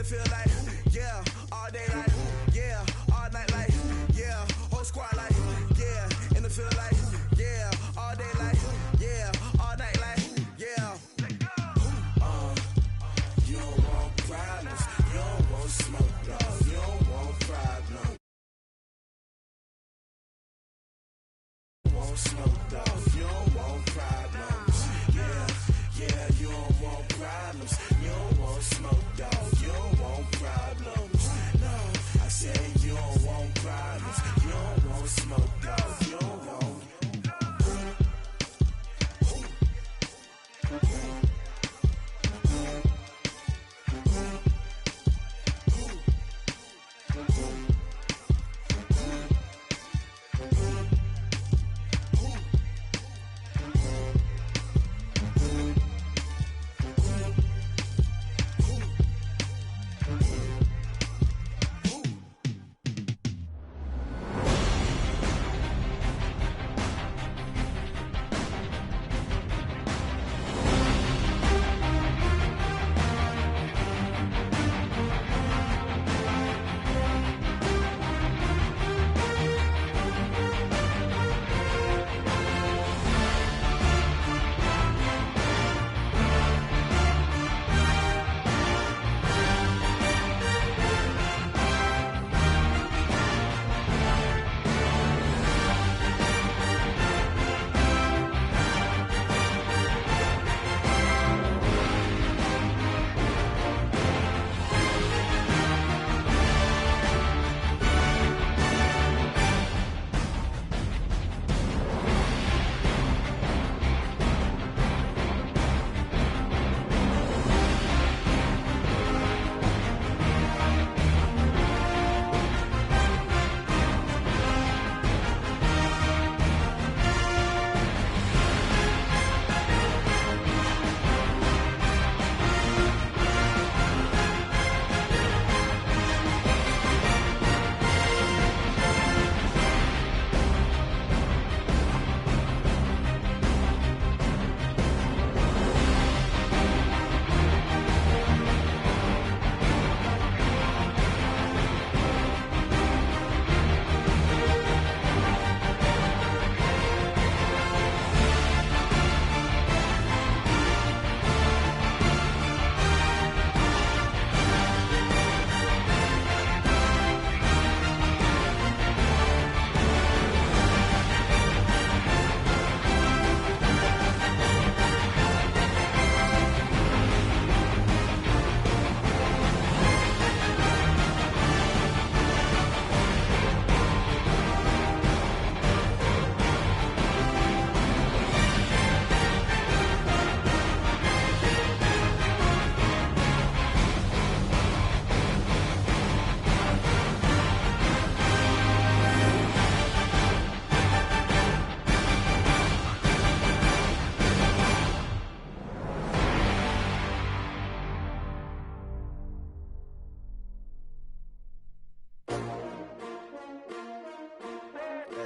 feel like, yeah, all day like, yeah, all night like, yeah, whole squad like, yeah, in the field like, yeah, all day like, yeah, all night like, yeah. You don't want problems, you don't want smoke, dog, you don't want problems. Won't smoke, dog, you don't want problems. Yeah, you don't want problems. You don't want smoke, dog, you don't want problems. No, I said you don't want problems. You don't want smoke, dog, you don't want.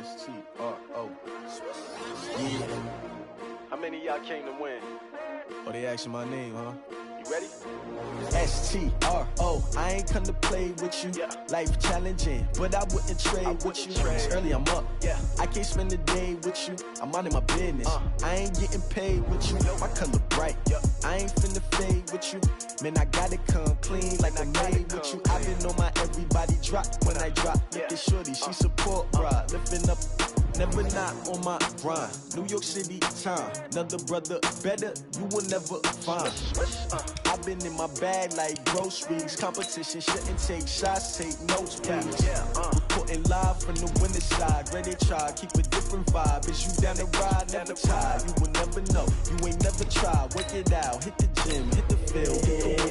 S-T-R-O. Yeah. How many of y'all came to win? Oh, they asking my name, huh? You ready? S-T-R-O. I ain't come to play with you. Yeah. Life challenging, but I wouldn't trade with you. It's early, I'm up. Yeah. I can't spend the day with you. I'm minding my business. I ain't getting paid with you. My color bright. I ain't finna fade with you. Man, I gotta come clean like I made with you. I've been on my everybody drop when I drop. Look at shorty, she support, bruh. Lifting up, never not on my grind. New York City time, another brother better, you will never find. I've been in my bag like groceries. Competition shouldn't take shots, take notes, please. Reporting live from the winter side. Ready to try, keep a different vibe. Is you down the ride, never tired. You will never know, you ain't never tried. Work it out, hit the gym, hit the field.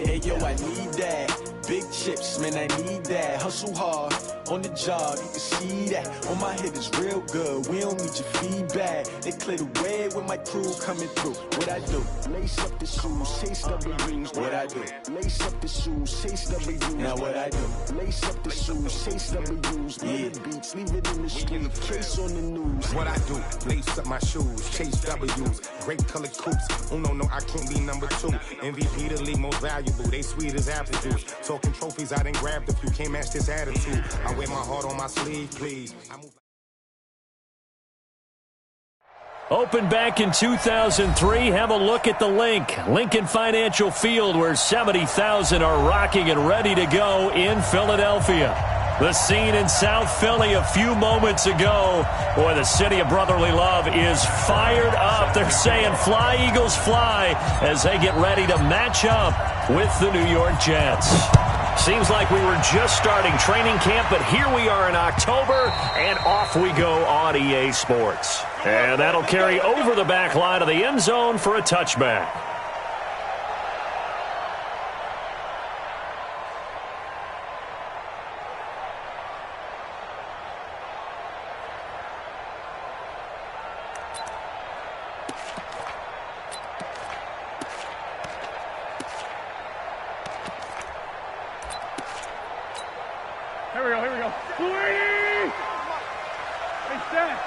Hey yo, I need that. Big chips, man, I need that. Hustle hard, on the job, you can see that. On my head is real good, we don't need your feedback. They clear the way with my crew coming through. What I do? Lace up the shoes, chase W's. What I do? Lace up the shoes, chase W's. Now what I do? Lace up the shoes, chase W's. Yeah, beats, leave it in the street, case on the news. What I do? Lace up my shoes, chase W's. Great colored coops. Oh no, I can't be number 2. MVP the league most valuable. They sweet as apple juice. Talking trophies, I done grabbed a few. Can't match this attitude. I wear my heart on my sleeve, please. Opened back in 2003. Have a look at the link. Lincoln Financial Field, where 70,000 are rocking and ready to go in Philadelphia. The scene in South Philly a few moments ago. Boy, the city of brotherly love is fired up. They're saying fly, Eagles, fly, as they get ready to match up with the New York Jets. Seems like we were just starting training camp, but here we are in October, and off we go on EA Sports. And that'll carry over the back line of the end zone for a touchback. Here we go. Hey, stand.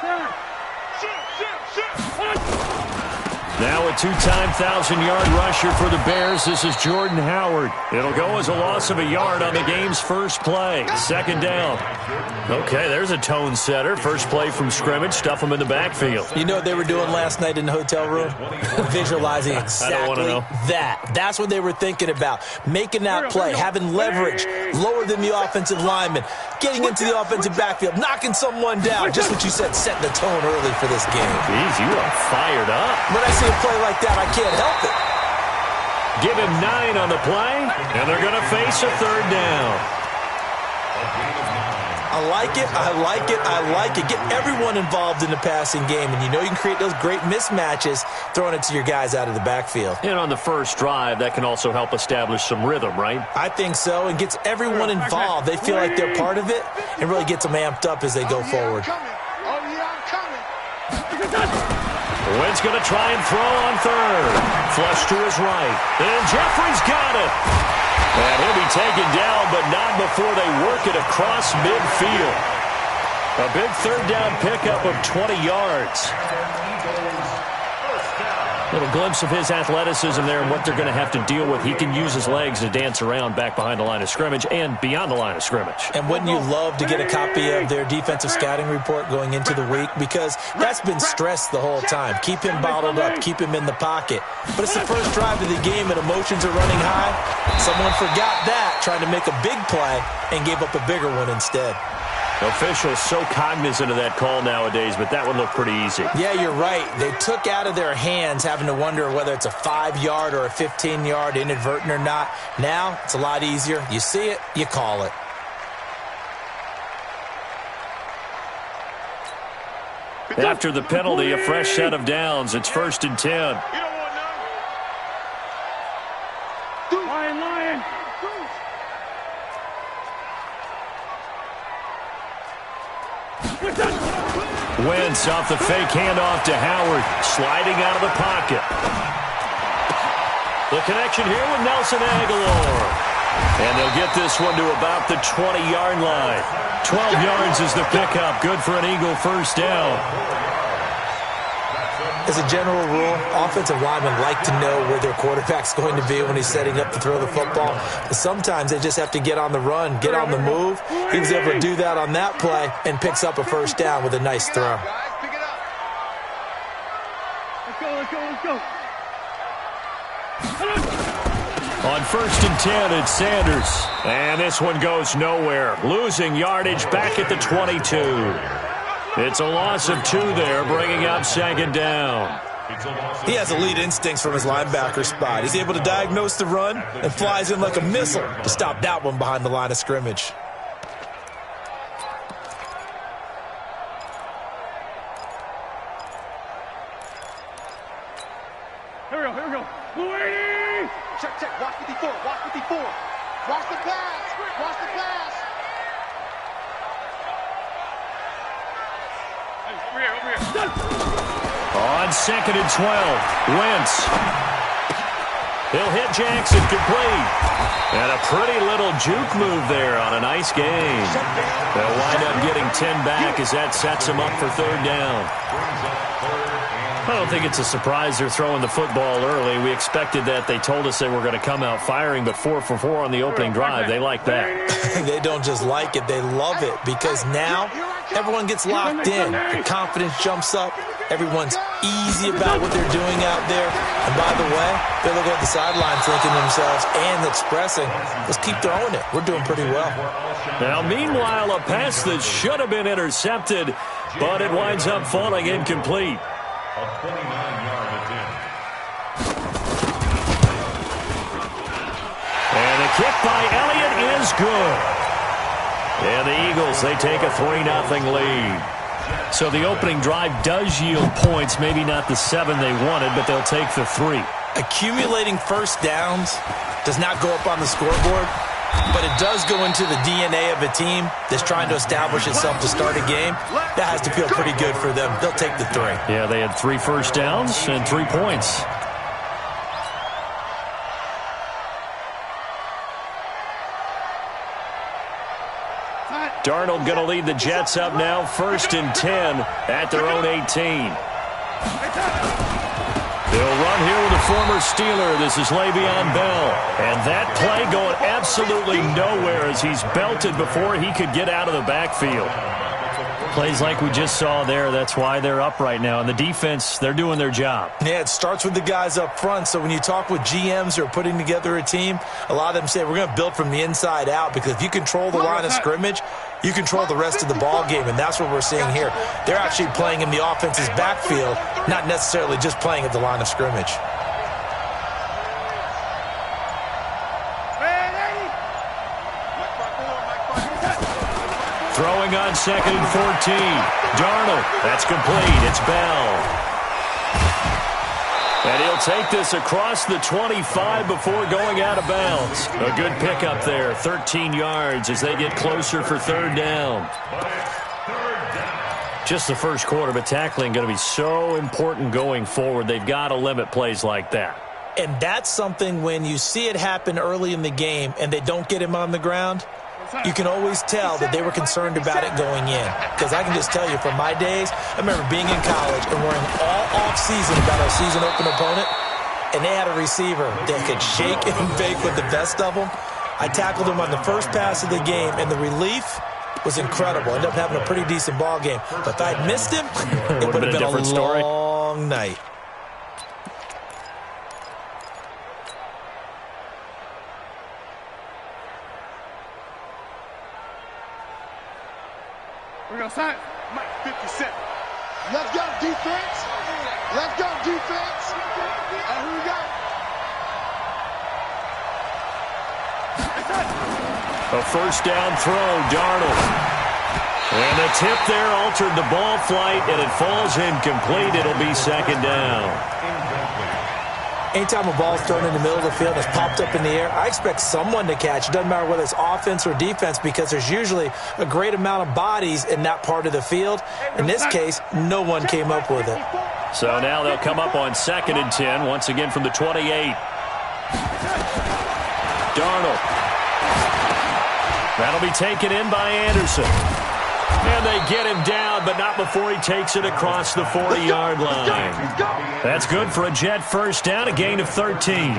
Now a two-time 1,000-yard rusher for the Bears. This is Jordan Howard. It'll go as a loss of a yard on the game's first play. Second down. Okay, there's a tone setter. First play from scrimmage. Stuff them in the backfield. You know what they were doing last night in the hotel room? Visualizing exactly that. That's what they were thinking about. Making that play, having leverage, lower than the offensive lineman, getting into the offensive backfield, knocking someone down. Just what you said, setting the tone early for this game. Jeez, you are fired up. When I see a play like that, I can't help it. Give him 9 on the play, and they're going to face a third down. I like it. Get everyone involved in the passing game, and you know you can create those great mismatches throwing it to your guys out of the backfield. And on the first drive, that can also help establish some rhythm, right? I think so, and gets everyone involved. They feel like they're part of it, and really gets them amped up as they go forward. Wynn's going to try and throw on third. Flush to his right. And Jeffrey's got it. And he'll be taken down, but not before they work it across midfield. A big third down pickup of 20 yards. Little glimpse of his athleticism there and what they're going to have to deal with. He can use his legs to dance around back behind the line of scrimmage and beyond the line of scrimmage. And wouldn't you love to get a copy of their defensive scouting report going into the week? Because that's been stressed the whole time. Keep him bottled up. Keep him in the pocket. But it's the first drive of the game and emotions are running high. Someone forgot that, trying to make a big play and gave up a bigger one instead. Officials so cognizant of that call nowadays, but that one looked pretty easy. Yeah, you're right. They took out of their hands having to wonder whether it's a 5-yard or a 15-yard, inadvertent or not. Now, it's a lot easier. You see it, you call it. After the penalty, a fresh set of downs. It's 1st and 10. Lion. Wentz off the fake handoff to Howard, sliding out of the pocket. The connection here with Nelson Aguilar. And they'll get this one to about the 20-yard line. 12 yards is the pickup. Good for an Eagle first down. As a general rule, offensive linemen like to know where their quarterback's going to be when he's setting up to throw the football. But sometimes they just have to get on the run, get on the move. He was able to do that on that play and picks up a first down with a nice throw. Let's go. On 1st and 10, it's Sanders. And this one goes nowhere. Losing yardage back at the 22. It's a loss of 2 there, bringing up 2nd down. He has elite instincts from his linebacker spot. He's able to diagnose the run and flies in like a missile to stop that one behind the line of scrimmage. Here we go. Louis! Check. Watch 54. Watch the pass. 2nd and 12. Wentz. He'll hit Jackson complete. And a pretty little juke move there on a nice game. They'll wind up getting 10 back as that sets them up for 3rd down. I don't think it's a surprise they're throwing the football early. We expected that. They told us they were going to come out firing, but 4 for 4 on the opening drive. They like that. They don't just like it. They love it because now everyone gets locked in. The confidence jumps up. Everyone's easy about what they're doing out there. And by the way, they're looking at the sideline thinking to themselves and expressing, let's keep throwing it. We're doing pretty well. Now, meanwhile, a pass that should have been intercepted, but it winds up falling incomplete. A 29-yard attempt. And the kick by Elliott is good. And the Eagles, they take a 3-0 lead. So the opening drive does yield points, maybe not the 7 they wanted, but they'll take the 3. Accumulating first downs does not go up on the scoreboard, but it does go into the DNA of a team that's trying to establish itself to start a game. That has to feel pretty good for them. They'll take the 3. Yeah, they had 3 first downs and 3 points. Darnold going to lead the Jets up now, 1st and 10 at their own 18. They'll run here with a former Steeler. This is Le'Veon Bell. And that play going absolutely nowhere as he's belted before he could get out of the backfield. Plays like we just saw there. That's why they're up right now. And the defense, they're doing their job. Yeah, it starts with the guys up front. So when you talk with GMs who are putting together a team, a lot of them say we're going to build from the inside out, because if you control the line of scrimmage, you control the rest of the ball game, and that's what we're seeing here. They're actually playing in the offense's backfield, not necessarily just playing at the line of scrimmage. Throwing on 2nd and 14. Darnold, that's complete. It's Bell. And he'll take this across the 25 before going out of bounds. A good pickup there, 13 yards as they get closer for 3rd down. Just the first quarter, but tackling going to be so important going forward. They've got to limit plays like that. And that's something when you see it happen early in the game and they don't get him on the ground, you can always tell that they were concerned about it going in. Because I can just tell you from my days, I remember being in college and worrying all off-season about our season-open opponent, and they had a receiver that could shake and bake with the best of them. I tackled him on the first pass of the game, and the relief was incredible. Ended up having a pretty decent ball game. But if I'd missed him, it would have been a different story. Long night. We're going to sign. Mike 57. Let's go, defense. Let's go, defense. And who we got? A first down throw, Darnold. And the tip there altered the ball flight, and it falls incomplete. It'll be 2nd down. Anytime a ball's thrown in the middle of the field and it's popped up in the air, I expect someone to catch. It doesn't matter whether it's offense or defense, because there's usually a great amount of bodies in that part of the field. In this case, no one came up with it. So now they'll come up on 2nd and 10, once again from the 28. Darnold. That'll be taken in by Anderson. And they get him down, but not before he takes it across the 40-yard line. That's good for a Jet first down, a gain of 13.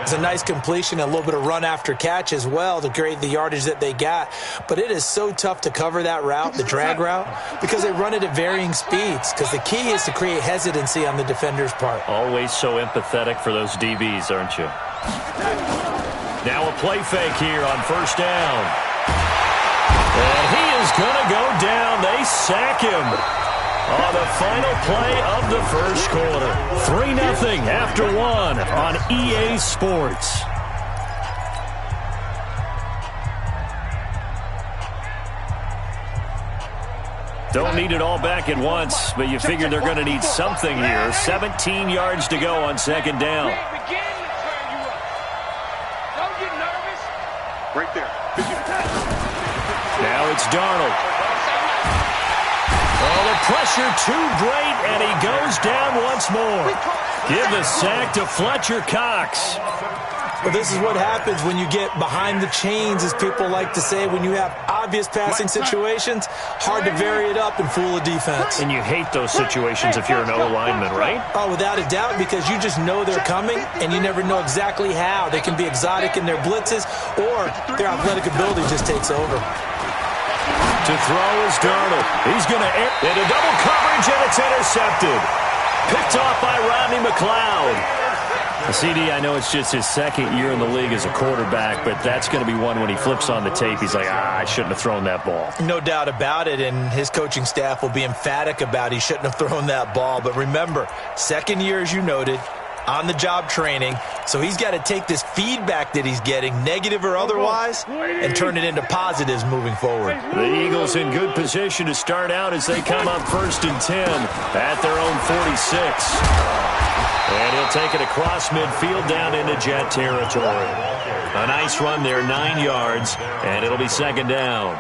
It's a nice completion, a little bit of run after catch as well to create the yardage that they got. But it is so tough to cover that route, the drag route, because they run it at varying speeds. Because the key is to create hesitancy on the defender's part. Always so empathetic for those DBs, aren't you? Now a play fake here on first down. And he is going to go down. They sack him on the final play of the first quarter. 3-0 after 1 on EA Sports. Don't need it all back at once, but you figure they're going to need something here. 17 yards to go on 2nd down. Right there. Now it's Darnold. Oh, the pressure too great, and he goes down once more. Give the sack to Fletcher Cox. Well, this is what happens when you get behind the chains, as people like to say. When you have obvious passing situations, hard to vary it up and fool a defense. And you hate those situations if you're an O-lineman, right? Oh, without a doubt, because you just know they're coming, and you never know exactly how. They can be exotic in their blitzes, or their athletic ability just takes over. To throw is Darnold. He's going to air into double coverage, and it's intercepted. Picked off by Rodney McLeod. CD, I know it's just his second year in the league as a quarterback, but that's going to be one when he flips on the tape. He's like, I shouldn't have thrown that ball. No doubt about it, and his coaching staff will be emphatic about he shouldn't have thrown that ball. But remember, second year, as you noted, on-the-job training, so he's got to take this feedback that he's getting, negative or otherwise, and turn it into positives moving forward. The Eagles in good position to start out as they come up 1st and 10 at their own 46. And he'll take it across midfield down into Jet territory. A nice run there, 9 yards, and it'll be second down.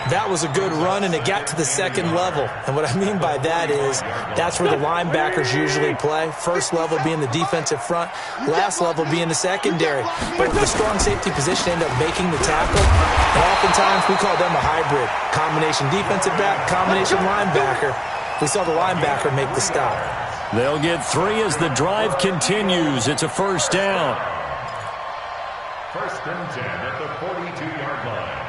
That was a good run, and it got to the second level. And what I mean by that is that's where the linebackers usually play. First level being the defensive front, last level being the secondary. But the strong safety position end up making the tackle. And oftentimes we call them a hybrid. Combination defensive back, combination linebacker. We saw the linebacker make the stop. They'll get 3 as the drive continues. It's a first down. 1st and 10 at the 42-yard line.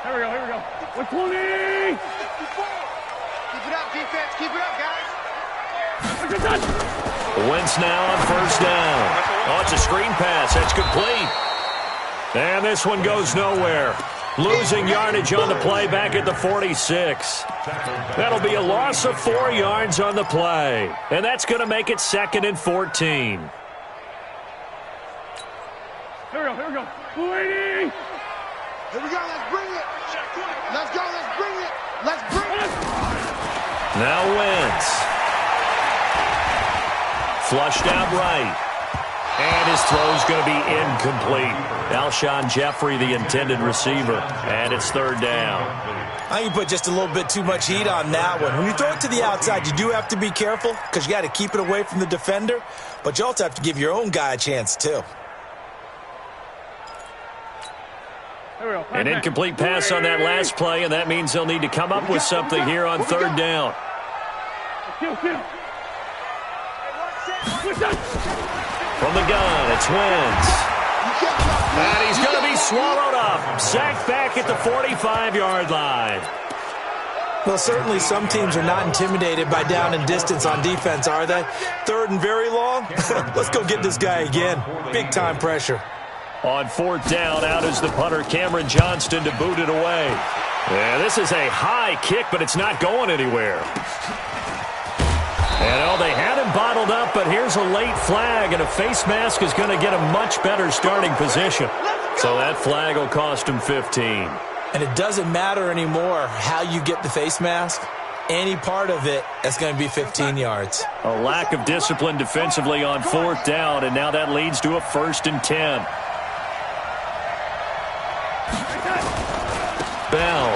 Here we go. 120! Keep it up, defense. Keep it up, guys. Wentz now on first down. Oh, it's a screen pass. That's complete. And this one goes nowhere. Losing yardage on the play back at the 46. That'll be a loss of 4 yards on the play. And that's going to make it 2nd and 14. Here we go. 280! Here we go. Let's bring it. Let's go. Let's bring it. Let's bring it. Now Wentz. Flushed out right. And his throw's going to be incomplete. Alshon Jeffrey, the intended receiver. And it's 3rd down. I think you put just a little bit too much heat on that one. When you throw it to the outside, you do have to be careful because you got to keep it away from the defender. But you also have to give your own guy a chance, too. An incomplete pass on that last play, and that means they'll need to come up with something here on 3rd down. From the gun, it's Wentz. And he's going to be swallowed up. Sacked back at the 45-yard line. Well, certainly some teams are not intimidated by down and distance on defense, are they? 3rd and very long? Let's go get this guy again. Big-time pressure. On 4th down, out is the punter, Cameron Johnston, to boot it away. Yeah, this is a high kick, but it's not going anywhere. And, they had him bottled up, but here's a late flag, and a face mask is going to get a much better starting position. So that flag will cost him 15. And it doesn't matter anymore how you get the face mask. Any part of it, that's going to be 15 yards. A lack of discipline defensively on 4th down, and now that leads to a 1st and 10. Bell.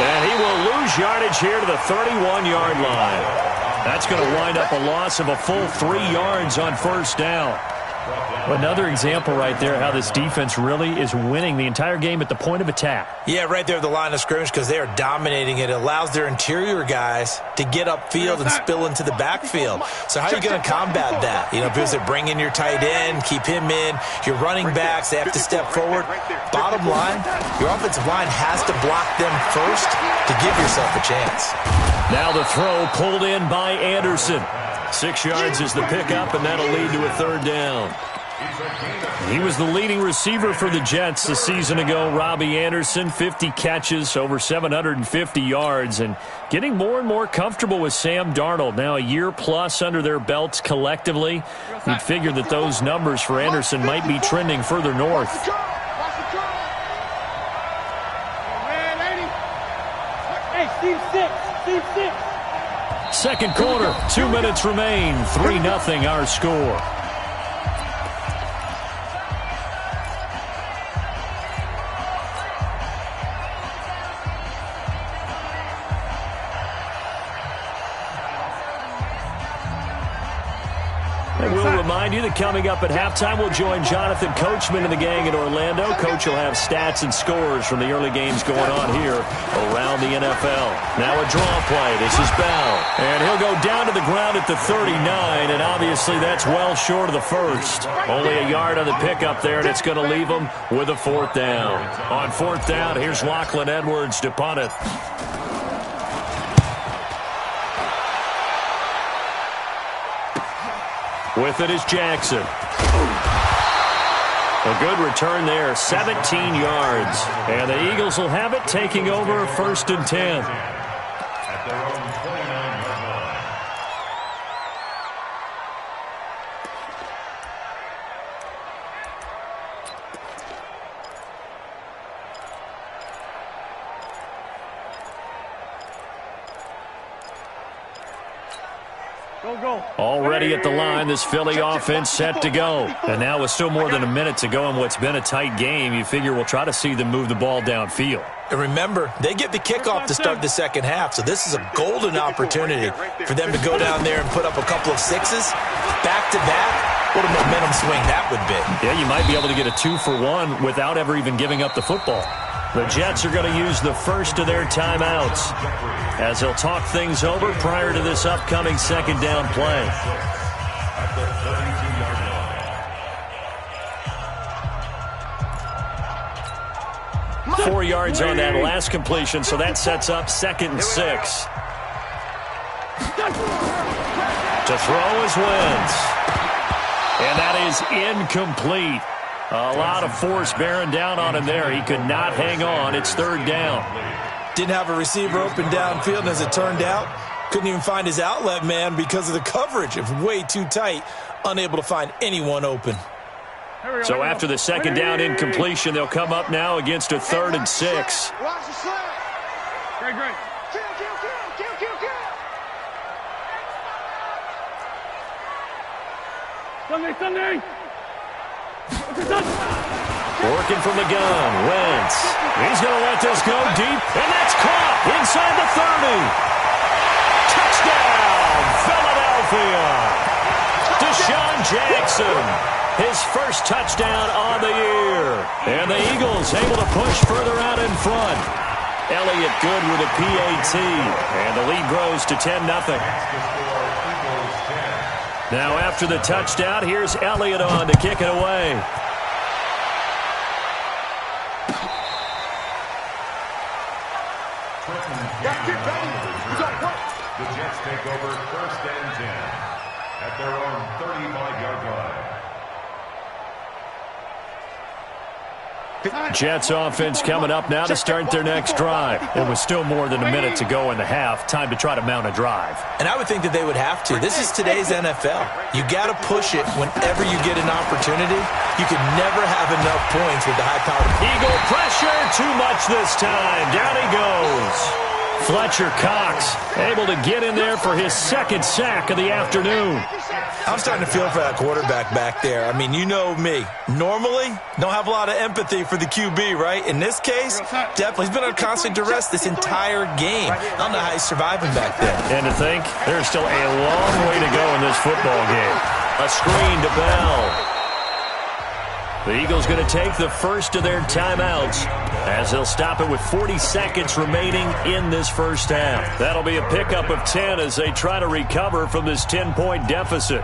And he will lose yardage here to the 31-yard line. That's going to wind up a loss of a full 3 yards on 1st down. Another example right there how this defense really is winning the entire game at the point of attack. Yeah, right there at the line of scrimmage because they are dominating it. It allows their interior guys to get upfield and spill into the backfield. So how are you going to combat that? Because they bring in your tight end, keep him in. Your running backs, they have to step forward. Bottom line, your offensive line has to block them first to give yourself a chance. Now the throw pulled in by Anderson. 6 yards is the pickup, and that'll lead to a 3rd down. He was the leading receiver for the Jets a season ago, Robbie Anderson, 50 catches, over 750 yards, and getting more and more comfortable with Sam Darnold. Now a year plus under their belts collectively. You'd figure that those numbers for Anderson might be trending further north. Second quarter, 2 minutes remain, 3-0 our score. And we'll remind you that coming up at halftime, we'll join Jonathan Coachman and the gang in Orlando. Coach will have stats and scores from the early games going on here around the NFL. Now a draw play. This is Bell. And he'll go down to the ground at the 39, and obviously that's well short of the first. Only a yard on the pickup there, and it's going to leave him with a fourth down. On fourth down, here's Lachlan Edwards to punt it. With it is Jackson. A good return there, 17 yards. And the Eagles will have it, taking over 1st and 10. At their own 29-yard line. Already at the line, this Philly offense set to go. And now with still more than a minute to go in what's been a tight game, you figure we'll try to see them move the ball downfield. And remember, they get the kickoff to start the second half, so this is a golden opportunity for them to go down there and put up a couple of sixes back-to-back. What a momentum swing that would be. Yeah, you might be able to get a 2-for-1 without ever even giving up the football. The Jets are going to use the first of their timeouts as they'll talk things over prior to this upcoming second down play. At the 32-yard line. 4 yards on that last completion, so that sets up 2nd and 6. To throw is Wentz. And that is incomplete. A lot of force bearing down on him there. He could not hang on. It's 3rd down. Didn't have a receiver open downfield, and as it turned out, couldn't even find his outlet man because of the coverage. It was way too tight, unable to find anyone open. So after the second down incompletion, they'll come up now against a 3rd and 6. Great. Sunday. Working from the gun, Wentz. He's going to let this go deep, and that's caught inside the 30. Touchdown, Philadelphia. Deshaun Jackson, his first touchdown on the year. And the Eagles able to push further out in front. Elliott good with a PAT, and the lead grows to 10-0. Now after the touchdown, here's Elliott on to kick it away. The Jets take over 1st and 10 at their own 35-yard line. Jets offense coming up now to start their next drive. It was still more than a minute to go in the half. Time to try to mount a drive. And I would think that they would have to. This is today's NFL. You got to push it whenever you get an opportunity. You can never have enough points with the high-powered. Eagle pressure, too much this time. Down he goes. Fletcher Cox able to get in there for his 2nd sack of the afternoon. I'm starting to feel for that quarterback back there. I mean, you know me. Normally, don't have a lot of empathy for the QB, right? In this case, definitely. He's been on constant duress this entire game. I don't know how he's surviving back there. And to think, there's still a long way to go in this football game. A screen to Bell. The Eagles going to take the first of their timeouts as they'll stop it with 40 seconds remaining in this first half. That'll be a pickup of 10 as they try to recover from this 10-point deficit.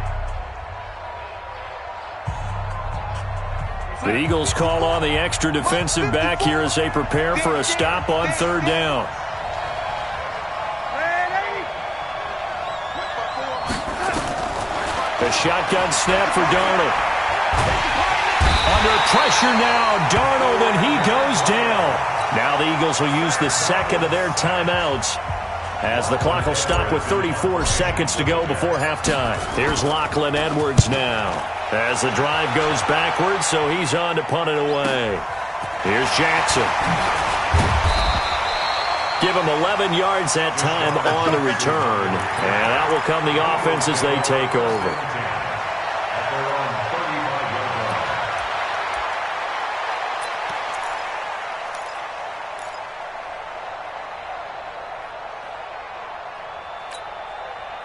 The Eagles call on the extra defensive back here as they prepare for a stop on 3rd down. The shotgun snap for Darnold. Under pressure now, Darnold, and he goes down. Now the Eagles will use the 2nd of their timeouts as the clock will stop with 34 seconds to go before halftime. Here's Lachlan Edwards now as the drive goes backwards, so he's on to punt it away. Here's Jackson. Give him 11 yards that time on the return, and that will come the offense as they take over.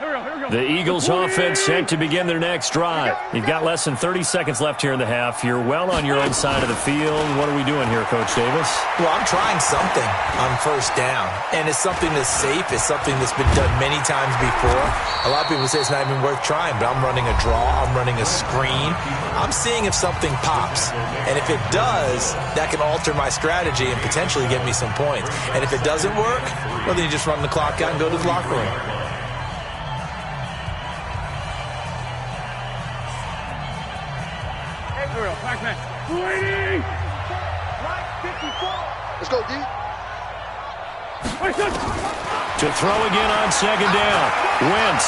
The Eagles offense set to begin their next drive. You've got less than 30 seconds left here in the half. You're well on your own side of the field. What are we doing here, Coach Davis? Well, I'm trying something on first down, and it's something that's safe. It's something that's been done many times before. A lot of people say it's not even worth trying, but I'm running a draw. I'm running a screen. I'm seeing if something pops, and if it does, that can alter my strategy and potentially get me some points. And if it doesn't work, well, then you just run the clock out and go to the locker room. Waiting! Let's go, D. To throw again on second down. Wentz.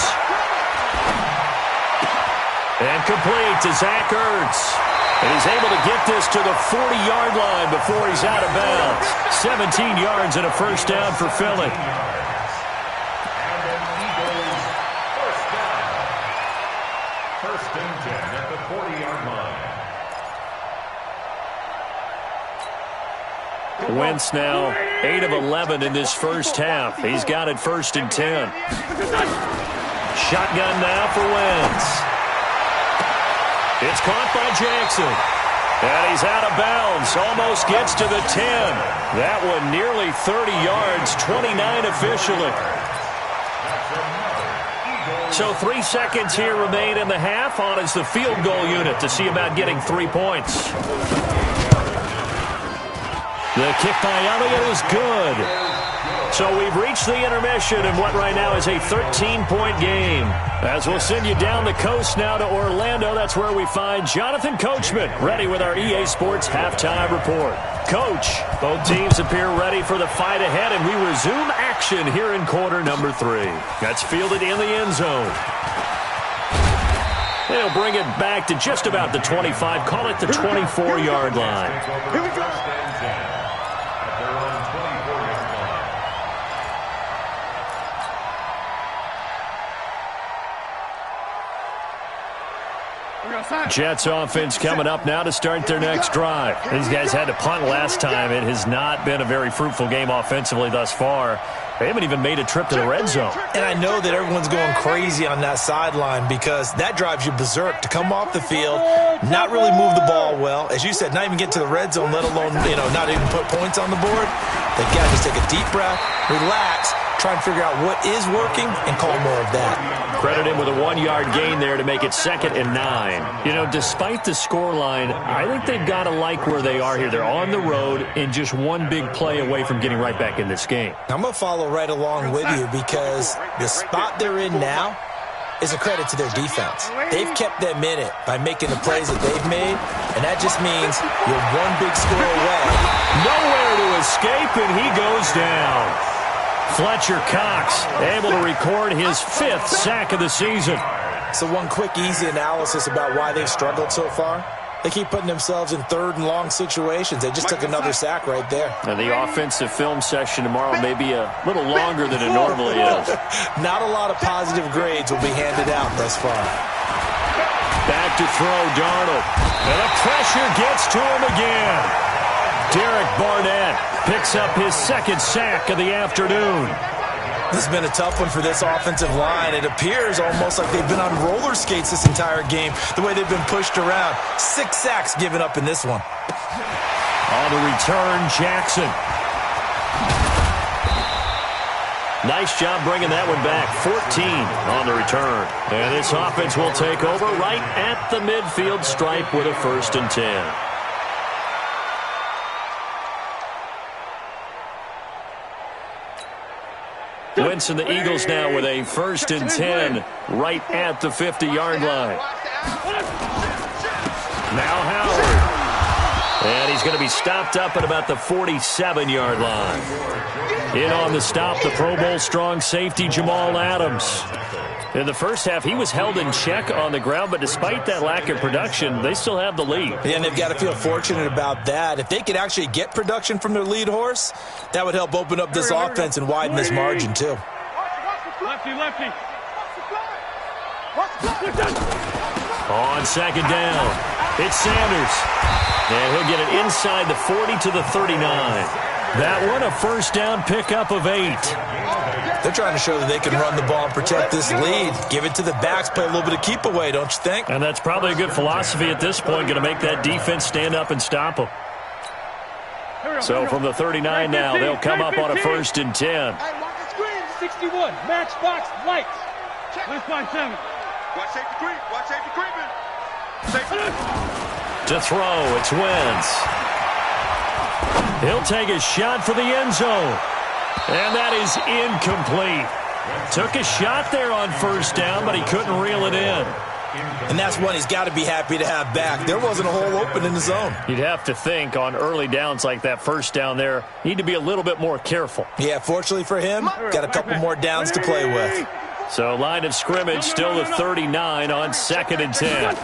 And complete to Zach Ertz. And he's able to get this to the 40-yard line before he's out of bounds. 17 yards and a first down for Philly. First and 10 at the 40-yard line. Wentz now 8 of 11 in this first half. He's got it first and 10. Shotgun now for Wentz. It's caught by Jackson. And he's out of bounds. Almost gets to the 10. That one nearly 30 yards, 29 officially. So 3 seconds here remain in the half. On is the field goal unit to see about getting 3 points. The kick by Elliott is good. So we've reached the intermission in what right now is a 13-point game. As we'll send you down the coast now to Orlando, that's where we find Jonathan Coachman ready with our EA Sports Halftime Report. Coach, both teams appear ready for the fight ahead, and we resume action here in quarter number 3. That's fielded in the end zone. They'll bring it back to just about the 25, call it the 24-yard line. Here we go. Jets offense coming up now to start their next drive. These guys had to punt last time. It has not been a very fruitful game offensively thus far. They haven't even made a trip to the red zone. And I know that everyone's going crazy on that sideline because that drives you berserk to come off the field, not really move the ball well. As you said, not even get to the red zone, let alone, not even put points on the board. They've got to just take a deep breath, relax, try and figure out what is working and call more of that. Credit him with a 1-yard gain there to make it 2nd and 9. Despite the scoreline, I think they've got to like where they are here. They're on the road and just one big play away from getting right back in this game. I'm going to follow right along with you because the spot they're in now is a credit to their defense. They've kept them in it by making the plays that they've made, and that just means you're one big score away. Nowhere to escape, and he goes down. Fletcher Cox able to record his 5th sack of the season. So one quick, easy analysis about why they've struggled so far. They keep putting themselves in 3rd and long situations. They just took another sack right there. And the offensive film session tomorrow may be a little longer than it normally is. Not a lot of positive grades will be handed out thus far. Back to throw, Darnold. And the pressure gets to him again. Derek Barnett picks up his 2nd sack of the afternoon. This has been a tough one for this offensive line. It appears almost like they've been on roller skates this entire game, the way they've been pushed around. 6 sacks given up in this one. On the return, Jackson. Nice job bringing that one back. 14 on the return. And this offense will take over right at the midfield stripe with a 1st and 10. Wentz and the Eagles now with a 1st and 10 right at the 50-yard line. Now Howard. And he's going to be stopped up at about the 47-yard line. In on the stop, the Pro Bowl strong safety Jamal Adams. In the first half, he was held in check on the ground, but despite that lack of production, they still have the lead. Yeah, and they've got to feel fortunate about that. If they could actually get production from their lead horse, that would help open up this offense and widen this margin, too. Lefty. On 2nd down, it's Sanders. And he'll get it inside the 40 to the 39. That one, a 1st down pickup of 8. They're trying to show that they can run the ball and protect this lead. Give it to the backs, play a little bit of keep away, don't you think? And that's probably a good philosophy at this point, going to make that defense stand up and stop them. So from the 39 now, they'll come up on a 1st and 10. 61, matchbox, lights. Left by 7. Watch safety creep. Watch safety creeping. To throw, it's Wentz. He'll take a shot for the end zone. And that is incomplete. Took a shot there on 1st down, but he couldn't reel it in. And that's one he's got to be happy to have back. There wasn't a hole open in the zone. You'd have to think on early downs like that 1st down there, need to be a little bit more careful. Yeah, fortunately for him, got a couple more downs to play with. So line of scrimmage still the 39 on 2nd and 10.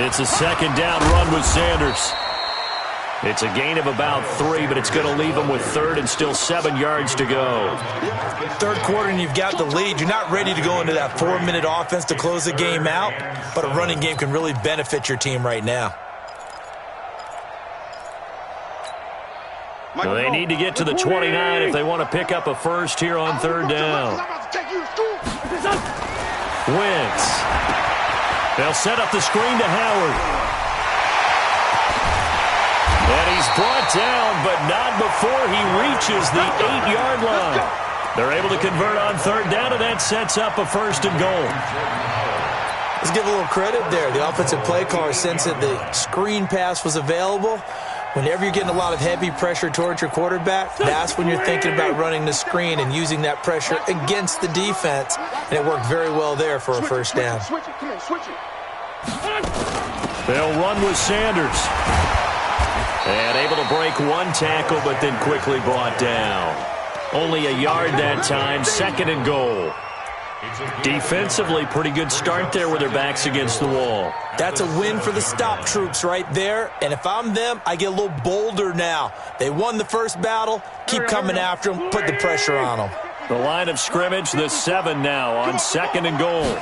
It's a 2nd down run with Sanders. It's a gain of about 3, but it's going to leave them with 3rd and still 7 yards to go. 3rd quarter and you've got the lead. You're not ready to go into that 4-minute offense to close the game out, but a running game can really benefit your team right now. So they need to get to the 29 if they want to pick up a 1st here on 3rd down. Wentz. They'll set up the screen to Howard. And he's brought down, but not before he reaches the 8-yard line. They're able to convert on 3rd down, and that sets up a 1st and goal. Let's give a little credit there. The offensive play caller sensed that the screen pass was available. Whenever you're getting a lot of heavy pressure towards your quarterback, that's when you're thinking about running the screen and using that pressure against the defense. And it worked very well there for a 1st down. They'll run with Sanders. And able to break 1 tackle, but then quickly brought down. Only a yard that time, 2nd and goal. Defensively, pretty good start there with their backs against the wall. That's a win for the stop troops right there. And if I'm them, I get a little bolder now. They won the 1st battle. Keep coming after them. Put the pressure on them. The line of scrimmage, the 7 now on 2nd and goal.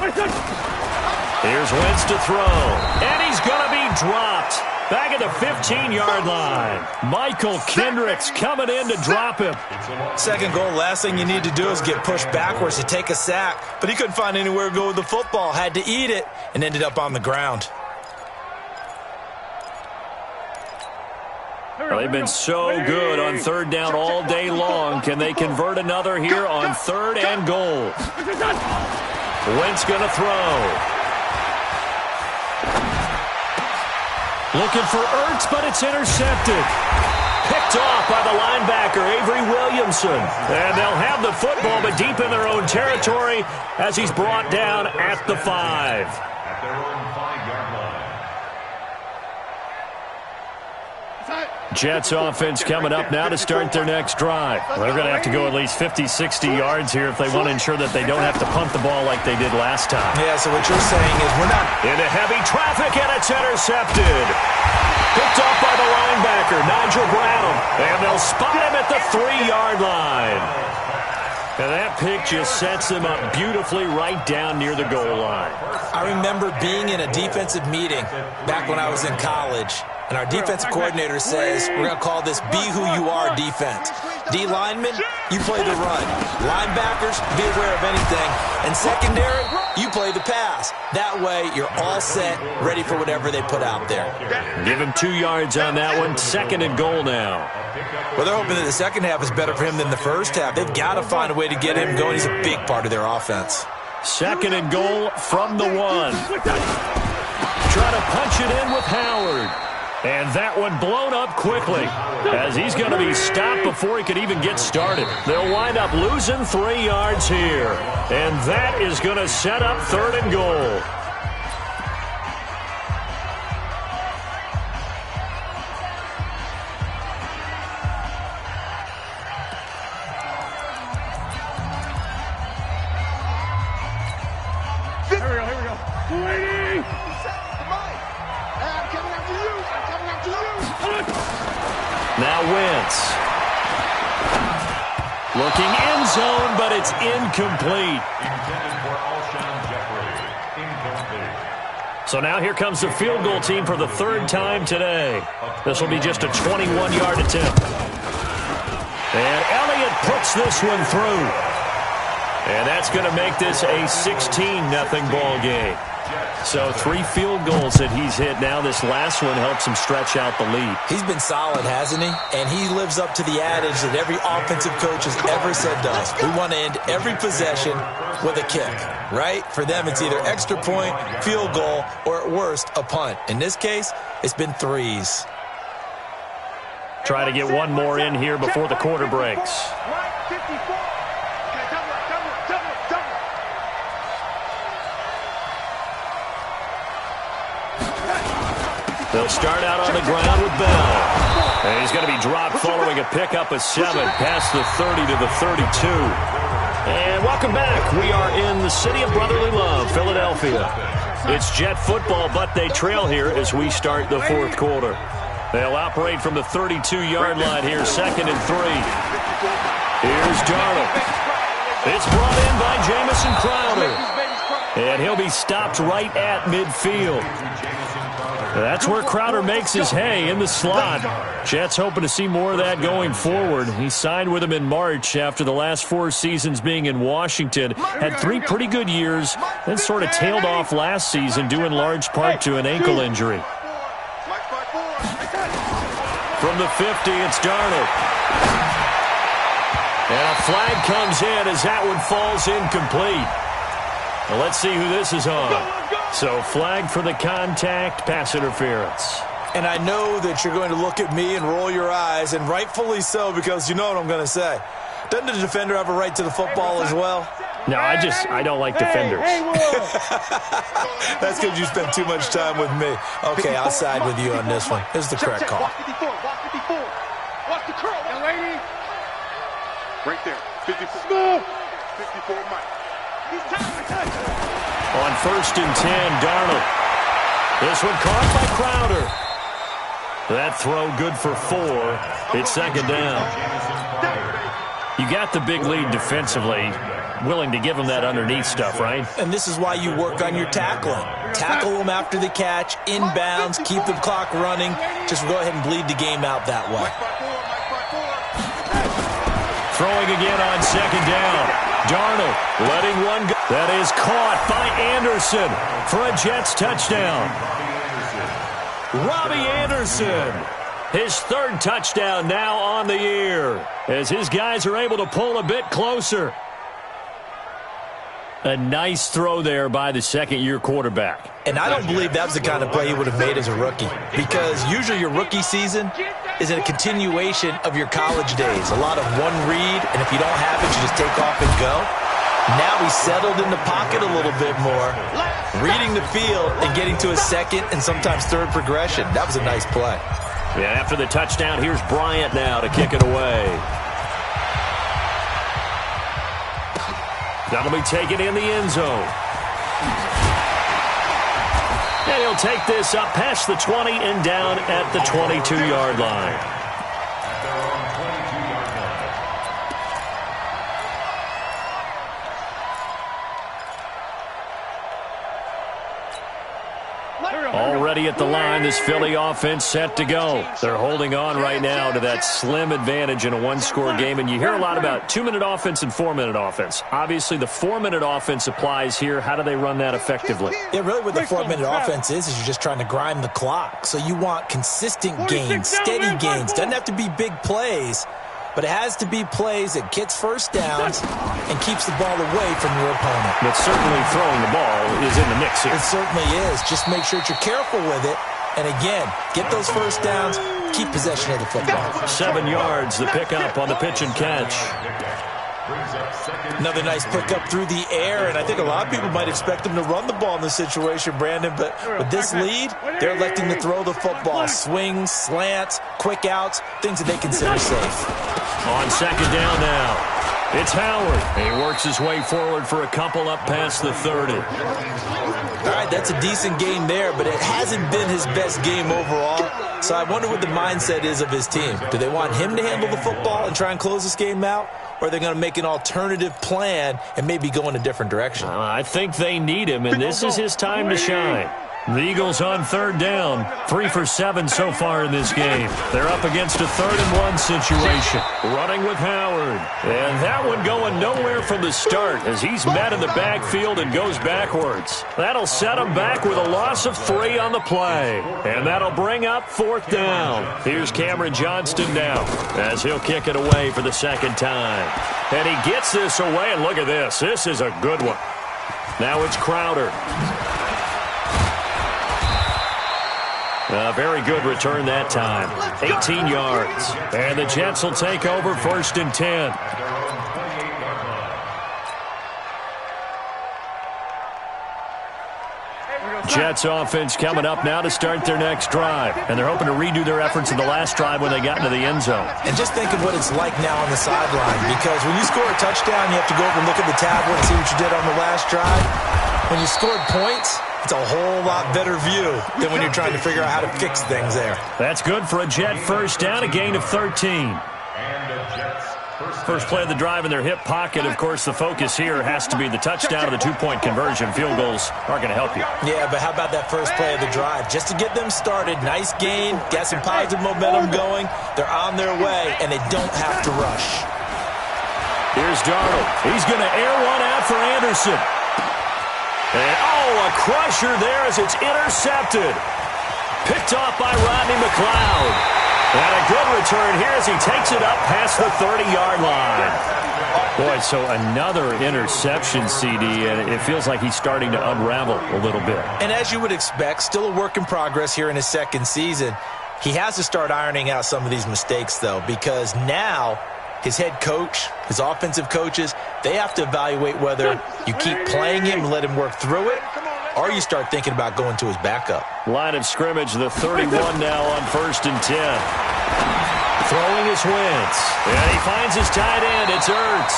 Here's Wentz to throw. And he's going to be dropped. Back at the 15-yard line. Michael Kendricks coming in to drop him. 2nd goal, last thing you need to do is get pushed backwards to take a sack. But he couldn't find anywhere to go with the football. Had to eat it and ended up on the ground. Well, they've been so good on 3rd down all day long. Can they convert another here on 3rd and goal? Wentz going to throw. Looking for Ertz, but it's intercepted. Picked off by the linebacker, Avery Williamson. And they'll have the football, but deep in their own territory as he's brought down at the 5. At their own 5-yard line. Jets offense coming up now to start their next drive. They're going to have to go at least 50, 60 yards here if they want to ensure that they don't have to punt the ball like they did last time. Yeah, so what you're saying is we're not into heavy traffic, and it's intercepted. Picked off by the linebacker, Nigel Bradham. And they'll spot him at the 3-yard line. And that pick just sets them up beautifully right down near the goal line. I remember being in a defensive meeting back when I was in college. And our defensive coordinator says, we're going to call this be who you are defense. D linemen, you play the run. Linebackers, be aware of anything. And secondary, you play the pass. That way, you're all set, ready for whatever they put out there. Give him 2 yards on that one. 2nd and goal now. Well, they're hoping that the second half is better for him than the first half. They've got to find a way to get him going. He's a big part of their offense. 2nd and goal from the 1. Try to punch it in with Howard. And that one blown up quickly as he's going to be stopped before he could even get started. They'll wind up losing 3 yards here. And that is going to set up 3rd and goal. Here we go. Waiting. Now Wentz. Looking end zone, but it's incomplete. Intended for Alshon Jeffrey. Incomplete. So now here comes the field goal team for the 3rd time today. This will be just a 21-yard attempt. And Elliott puts this one through. And that's going to make this a 16-0 ball game. So 3 field goals that he's hit now. This last one helps him stretch out the lead. He's been solid, hasn't he? And he lives up to the adage that every offensive coach has ever said to us. We want to end every possession with a kick, right? For them, it's either extra point, field goal, or at worst, a punt. In this case, it's been 3s. Try to get one more in here before the quarter breaks. They'll start out on the ground with Bell. And he's going to be dropped following a pickup of 7 past the 30 to the 32. And welcome back. We are in the city of brotherly love, Philadelphia. It's Jet football, but they trail here as we start the 4th quarter. They'll operate from the 32-yard line here, 2nd and 3. Here's Darnold. It's brought in by Jamison Crowder. And he'll be stopped right at midfield. That's where Crowder makes his hay, in the slot. Jets hoping to see more of that going forward. He signed with him in March after the last 4 seasons being in Washington. Had 3 pretty good years, then sort of tailed off last season due in large part to an ankle injury. From the 50, it's Darnold. And a flag comes in as that one falls incomplete. Well, let's see who this is on. So flag for the contact, pass interference. And I know that you're going to look at me and roll your eyes, and rightfully so, because you know what I'm going to say. Doesn't the defender have a right to the football as well? No, I don't like defenders. That's because you spend too much time with me. Okay, I'll side with you on this one. Here's the correct call. Watch the curl. Young lady. Right there. 54. 54, Mike. On 1st and 10, Darnold. This one caught by Crowder. That throw good for 4. It's 2nd down. You got the big lead defensively. Willing to give him that underneath stuff, right? And this is why you work on your tackling. Tackle them after the catch, inbounds, keep the clock running. Just go ahead and bleed the game out that way. Throwing again on 2nd down. Darnold letting one go. That is caught by Anderson for a Jets touchdown. Robbie Anderson, his 3rd touchdown now on the year, as his guys are able to pull a bit closer. A nice throw there by the 2nd-year quarterback. And I don't believe that was the kind of play he would have made as a rookie, because usually your rookie season is a continuation of your college days. A lot of one read, and if you don't have it, you just take off and go. Now he's settled in the pocket a little bit more, reading the field and getting to his 2nd and sometimes 3rd progression. That was a nice play. Yeah, after the touchdown, here's Bryant now to kick it away. That'll be taken in the end zone. And he'll take this up past the 20 and down at the 22-yard line. Already at the line, this Philly offense set to go. They're holding on right now to that slim advantage in a 1-score game, and you hear a lot about 2-minute offense and 4-minute offense. Obviously, the 4-minute offense applies here. How do they run that effectively? Yeah, really what the 4-minute offense is you're just trying to grind the clock. So you want consistent gains, steady gains. Doesn't have to be big plays, but it has to be plays that gets first downs and keeps the ball away from your opponent. But certainly throwing the ball is in the mix here. It certainly is. Just make sure that you're careful with it. And again, get those first downs, keep possession of the football. 7 yards, the pickup on the pitch and catch. Another nice pickup through the air, and I think a lot of people might expect them to run the ball in this situation, Brandon, but with this lead, they're electing to throw the football. Swings, slants, quick outs, things that they consider safe. On 2nd down now. It's Howard. He works his way forward for a couple up past the 30. All right, that's a decent game there, but it hasn't been his best game overall. So I wonder what the mindset is of his team. Do they want him to handle the football and try and close this game out? Or are they going to make an alternative plan and maybe go in a different direction? I think they need him, and this is his time to shine. The Eagles on third down. 3 for 7 so far in this game. They're up against a 3rd-and-1 situation. Running with Howard. And that one going nowhere from the start as he's met in the backfield and goes backwards. That'll set him back with a loss of 3 on the play. And that'll bring up 4th down. Here's Cameron Johnston now as he'll kick it away for the 2nd time. And he gets this away, and look at this. This is a good one. Now it's Crowder. A very good return that time. 18 yards. And the Jets will take over 1st and 10. Jets offense coming up now to start their next drive. And they're hoping to redo their efforts in the last drive when they got into the end zone. And just think of what it's like now on the sideline. Because when you score a touchdown, you have to go over and look at the tablet and see what you did on the last drive. When you scored points, it's a whole lot better view than when you're trying to figure out how to fix things there. That's good for a Jet 1st down, a gain of 13. First play of the drive in their hip pocket. Of course, the focus here has to be the touchdown of the 2-point conversion. Field goals aren't going to help you. Yeah, but how about that first play of the drive? Just to get them started, nice gain, got some positive momentum going. They're on their way, and they don't have to rush. Here's Darnold. He's going to air one out for Anderson. And, a crusher there as it's intercepted. Picked off by Rodney McLeod. And a good return here as he takes it up past the 30-yard line. Boy, so another interception, CD, and it feels like he's starting to unravel a little bit. And as you would expect, still a work in progress here in his 2nd season. He has to start ironing out some of these mistakes, though, because now his head coach, his offensive coaches, they have to evaluate whether you keep playing him and let him work through it, or you start thinking about going to his backup. Line of scrimmage, the 31 now on 1st and 10. Throwing his Wentz. And he finds his tight end. It's Ertz.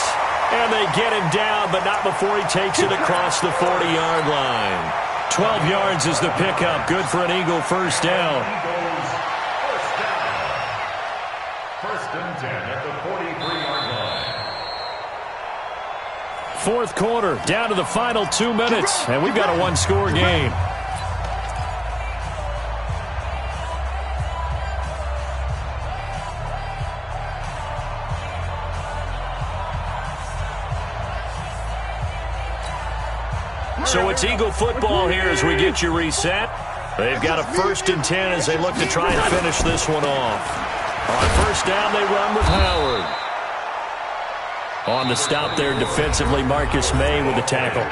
And they get him down, but not before he takes it across the 40-yard line. 12 yards is the pickup. Good for an Eagle 1st down. First and 10 at the 43-yard line. 4th quarter, down to the final 2 minutes, and we've got a 1-score game. So it's Eagle football here as we get you reset. They've got a 1st and 10 as they look to try and finish this one off. On 1st down, they run with Howard. On the stop there defensively, Marcus May with the tackle.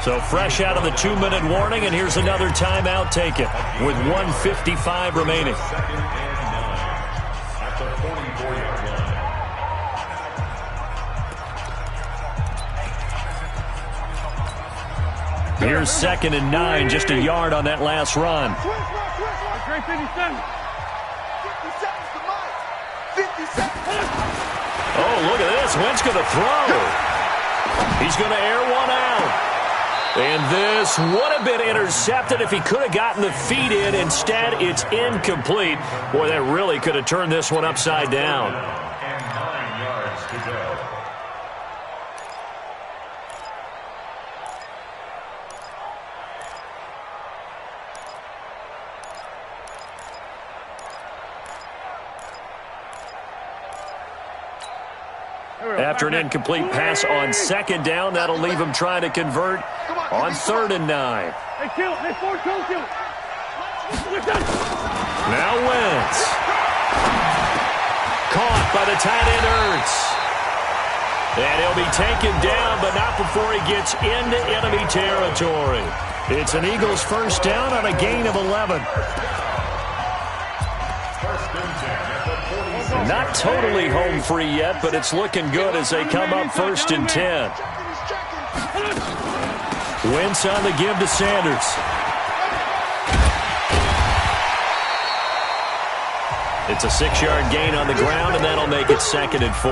So fresh out of the 2-minute warning, and here's another timeout taken with 1:55 remaining. At the 44-yard line. Here's 2nd and 9, just a yard on that last run. Great 57. 50 seconds. Oh, look at this. Wentz going to throw. He's going to air one out. And this would have been intercepted if he could have gotten the feet in. Instead, it's incomplete. Boy, that really could have turned this one upside down. And 9 yards to go. After an incomplete pass on 2nd down, that'll leave him trying to convert on 3rd and 9. Hey, kill it. Hey, Ford, kill it. Now Wentz. Caught by the tight end Ertz. And he'll be taken down, but not before he gets into enemy territory. It's an Eagles 1st down on a gain of 11. First and 10 at the 46. Not totally home free yet, but it's looking good as they come up 1st and 10. Wentz on the give to Sanders. It's a 6-yard gain on the ground, and that'll make it 2nd and 4.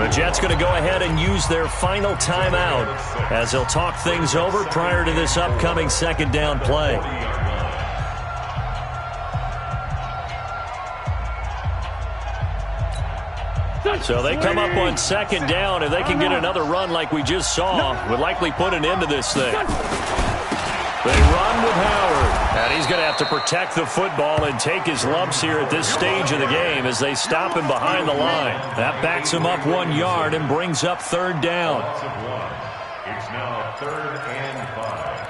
The Jets going to go ahead and use their final timeout as they'll talk things over prior to this upcoming 2nd down play. So they come up on 2nd down. If they can get another run like we just saw, would likely put an end to this thing. They run with Howard. And he's going to have to protect the football and take his lumps here at this stage of the game as they stop him behind the line. That backs him up 1 yard and brings up third down. It's now 3rd and 5.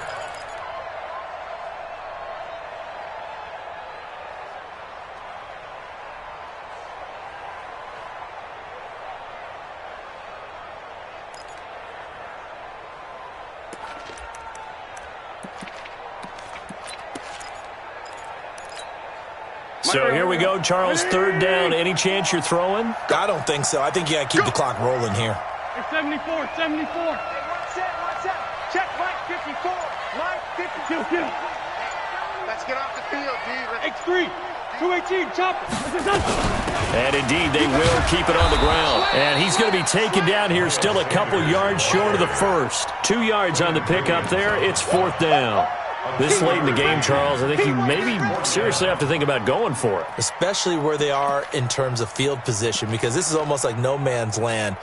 So here we go, Charles, third down. Any chance you're throwing? I don't think so. I think you got to keep the clock rolling here. It's 74, 74. One set. Check line 54. Line 52. Let's get off the field, dude. X3, 218, chop. And indeed, they will keep it on the ground. And he's going to be taken down here, still a couple yards short of the first. 2 yards on the pickup there. It's fourth down. This late in the game, Charles, I think you maybe seriously have to think about going for it. Especially where they are in terms of field position, because this is almost like no man's land.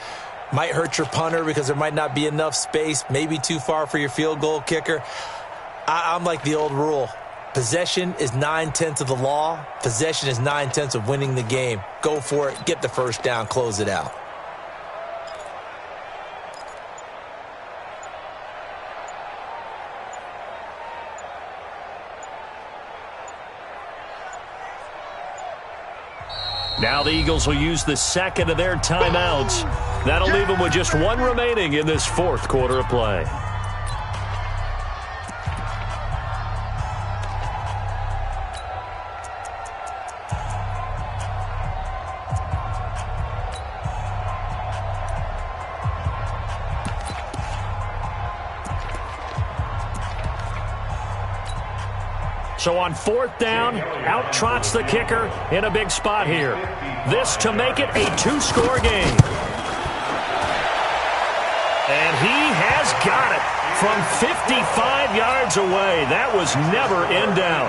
Might hurt your punter because there might not be enough space, maybe too far for your field goal kicker. I'm like the old rule. Possession is 9/10 of the law. Possession is 9/10 of winning the game. Go for it. Get the first down. Close it out. Now the Eagles will use the second of their timeouts. That'll leave them with just one remaining in this fourth quarter of play. So on fourth down, out trots the kicker in a big spot here. This to make it a two-score game. And he has got it from 55 yards away. That was never in doubt.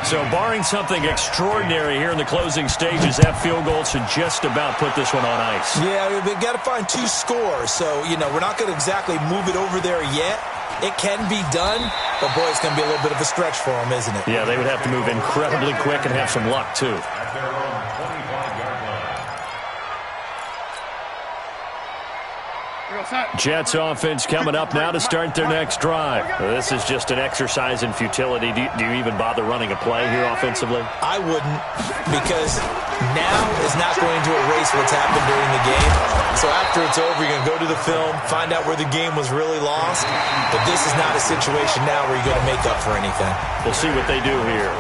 So barring something extraordinary here in the closing stages, that field goal should just about put this one on ice. Yeah, we've got to find 2 scores. So, we're not going to exactly move it over there yet. It can be done, but, boy, it's going to be a little bit of a stretch for them, isn't it? Yeah, they would have to move incredibly quick and have some luck, too. At their own 25-yard line. Jets offense coming up now to start their next drive. This is just an exercise in futility. Do you even bother running a play here offensively? I wouldn't, because now is not going to erase what's happened during the game. So after it's over, you're going to go to the film, find out where the game was really lost. But this is not a situation now where you're going to make up for anything. We'll see what they do here.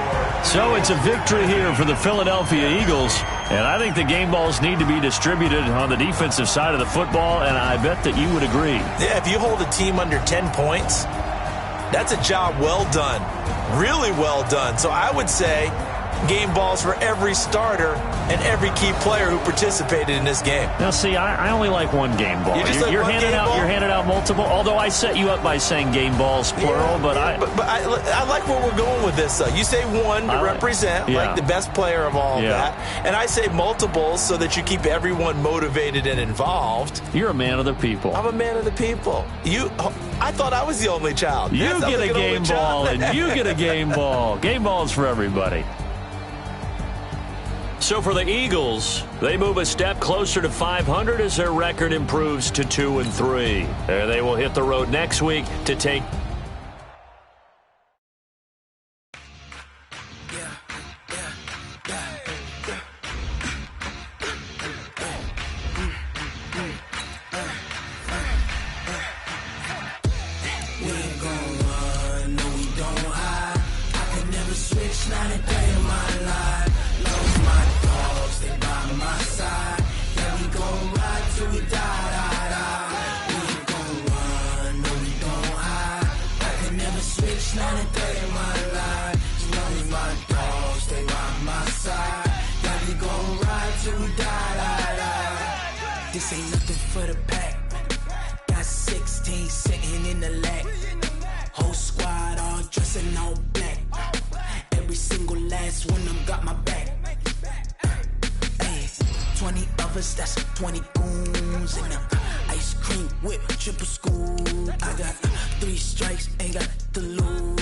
So it's a victory here for the Philadelphia Eagles. And I think the game balls need to be distributed on the defensive side of the football, and I bet that you would agree. Yeah, if you hold a team under 10 points, that's a job well done. Really well done. So I would say game balls for every starter and every key player who participated in this game. Now, see, I only like one game ball. You're handing out multiple, although I set you up by saying game balls, plural. But I like where we're going with this, though. You say one to represent, like the best player of all of that. And I say multiples so that you keep everyone motivated and involved. You're a man of the people. I'm a man of the people. I thought I was the only child. You get a game ball, and you get a game ball. Game balls for everybody. So for the Eagles, they move a step closer to 500 as their record improves to 2-3. And they will hit the road next week to take... This ain't nothing for the pack. Got 16 sitting in the lap. Whole squad all dressing all black. Every single last one of them got my back. Hey, 20 of us, that's 20 goons. And ice cream whip, triple scoop. I got 3 strikes, ain't got to lose.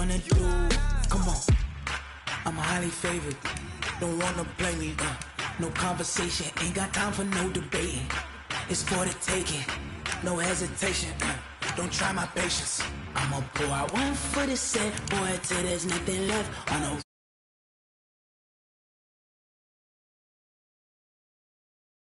wanna do? Come on, I'm highly favored. Don't wanna play me, no conversation, ain't got time for no debating. It's for the taking, no hesitation, don't try my patience. I'ma pour out one for the set, boy, till there's nothing left. On a